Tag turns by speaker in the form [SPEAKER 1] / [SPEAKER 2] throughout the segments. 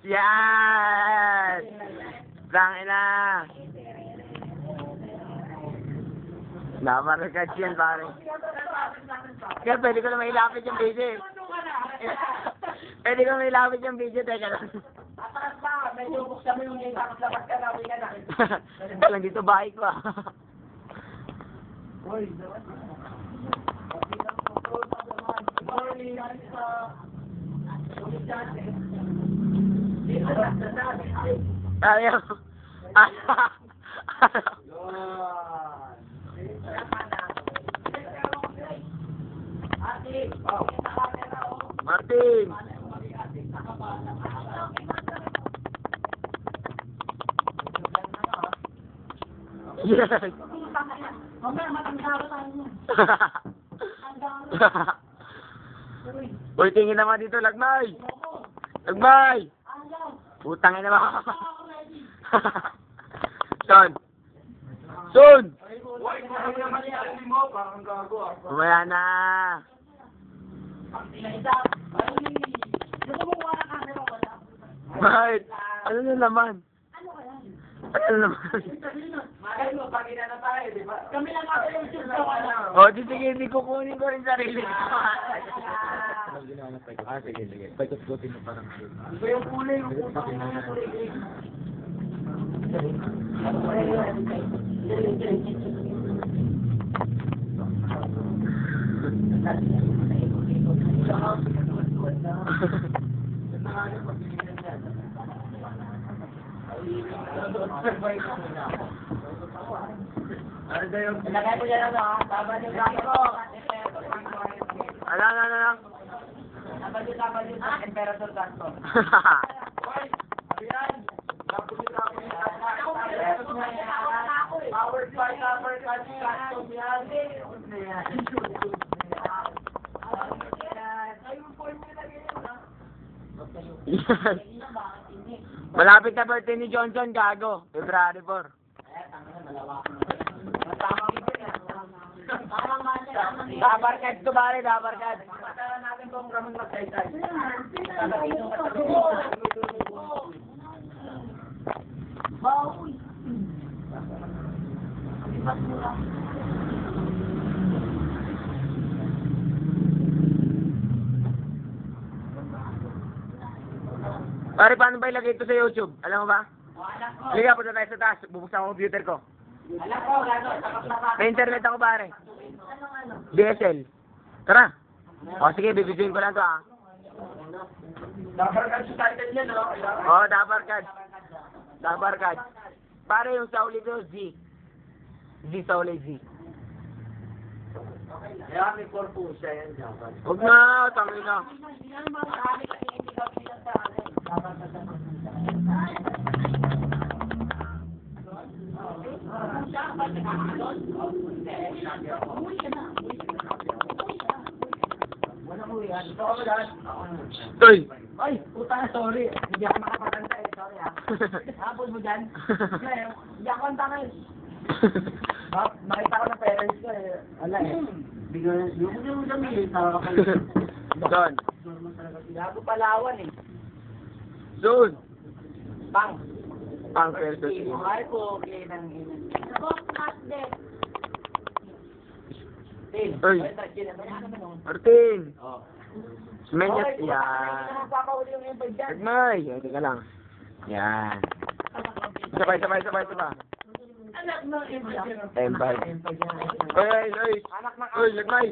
[SPEAKER 1] Yan! Tangina! Namaragad yan, pare. Kaya pwede ko na mailapit yung video eh. Pwede ko na mailapit yung video, teka lang.
[SPEAKER 2] Atakas ba? Medyo buksan mo yung tapos labas ka na, uwi ka na.
[SPEAKER 1] Lang dito bahay ko ah.
[SPEAKER 2] Uy,
[SPEAKER 1] Ayaw. Martin! Yes!
[SPEAKER 2] mamaya matangkaro tayo mo.
[SPEAKER 1] Uy, tingin naman dito, Lagmay! Lagmay! Putang ina naman. Son! Son! Umaya na! Bakit? Ano na naman? Ano na naman?
[SPEAKER 2] Kami lang ako yung suso.
[SPEAKER 1] O, di sige, hindi kukunin ko rin sarili ko. Sige. Pagkutkutin mo parang.
[SPEAKER 2] Iba yung kulay, yung kulay. Ilagay mo dyan ano, tabad yung gato ko.
[SPEAKER 1] Ano?
[SPEAKER 2] Tabad yung Emperador Gato. Powered by Gato yan.
[SPEAKER 1] Yes. Malapit na birthday ni Johnson, gago. February 4. Dabarkad ko pare, dabarkad.
[SPEAKER 2] Patalan natin kung Ramon magsaysay. Bawi.
[SPEAKER 1] Pare, paano ba ilagay ito sa YouTube? Alam mo ba? Liga, punta tayo sa taas. Bubuksan ko computer ko.
[SPEAKER 2] Alam ko, gano'n, tapos na ba?
[SPEAKER 1] May internet ako pare. DSL. Tara. O sige, bibidyoin ko lang to ah.
[SPEAKER 2] Dabarkad sa title niya, no?
[SPEAKER 1] Oo, Dabarkad. Pare, yung sa uli ko, Z. Z sa uli, Z.
[SPEAKER 2] Kaya may purpose yan, dapat.
[SPEAKER 1] Huwag na, tangin na. Toy!
[SPEAKER 2] Ay, puta, sorry. Hindi ako makapaganda eh. Sorry ah. Hapon mo dyan. Hindi ako ang tangay. Makita ko ng parents ko eh. Wala eh. Hindi mo dyan eh. Tara ka kayo.
[SPEAKER 1] Son.
[SPEAKER 2] Gago Palawan eh.
[SPEAKER 1] Son.
[SPEAKER 2] Bang.
[SPEAKER 1] Pang versus
[SPEAKER 2] Ay po, okay nang inan.
[SPEAKER 1] Oy. Martin.
[SPEAKER 2] Oh.
[SPEAKER 1] Menyet. Yan.
[SPEAKER 2] Magpapauli yung invite dyan.
[SPEAKER 1] Nagmay. Teka lang. Yan. Sabay.
[SPEAKER 2] Anak ng invite.
[SPEAKER 1] Empire. Oy.
[SPEAKER 2] Anak ng
[SPEAKER 1] Oy, Nagmay.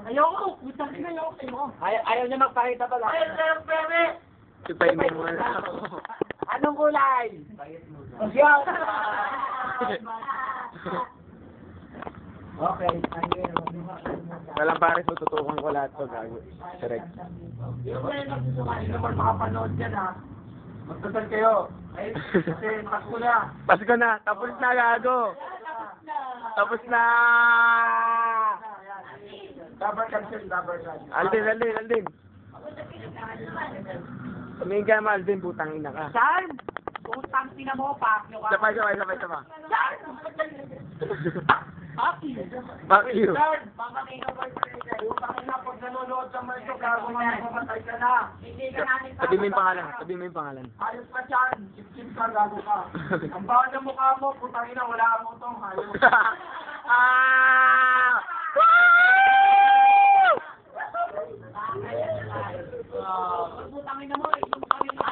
[SPEAKER 2] Ayoko. Butang na ayoko sa'yo. Ayaw niya magpakita pala. Ayaw sa'yo, pere.
[SPEAKER 1] Sipay mo muna ako.
[SPEAKER 2] Anong kulay? Osyaw. Okay.
[SPEAKER 1] Walang pares, tututukan ko lahat to, gago. Correct.
[SPEAKER 2] Hindi naman makapanood yan ha. Magtasal kayo. Ay, kasi Pasko na.
[SPEAKER 1] Pasko na. Tapos na, gago. Tapos na.
[SPEAKER 2] Dabarkad.
[SPEAKER 1] Aldin. Tumingin ka naman, Aldin, putang ina ka.
[SPEAKER 2] Saan? Putang tina mo, pakyo ka.
[SPEAKER 1] Sabay.
[SPEAKER 2] Saan?
[SPEAKER 1] Fuck you.
[SPEAKER 2] Lord, mamaking ang boyfriend kayo. Bakit na pag nanonood sa mga ito, gago mga mamatay ka na. Hindi ka namin
[SPEAKER 1] Sabi mo yung pangalan. Sabi mo yung pangalan.
[SPEAKER 2] Ayos ka dyan. Chip-chip ka, gago ka. Ang bawal ng mukha mo, putang ina, wala mo itong hayos.
[SPEAKER 1] Ah! Woo!
[SPEAKER 2] Putang ina mo, yung kami na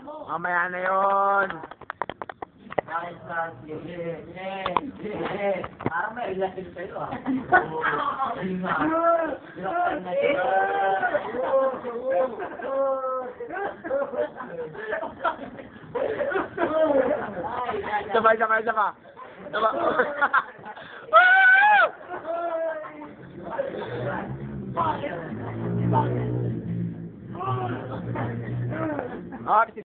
[SPEAKER 2] ano.
[SPEAKER 1] Mamaya na yun.
[SPEAKER 2] Dahil sa parang may relasyon kayo ah. Ayun nga.
[SPEAKER 1] Sabay, sabay, sabay. Sabay. Woo! Ah,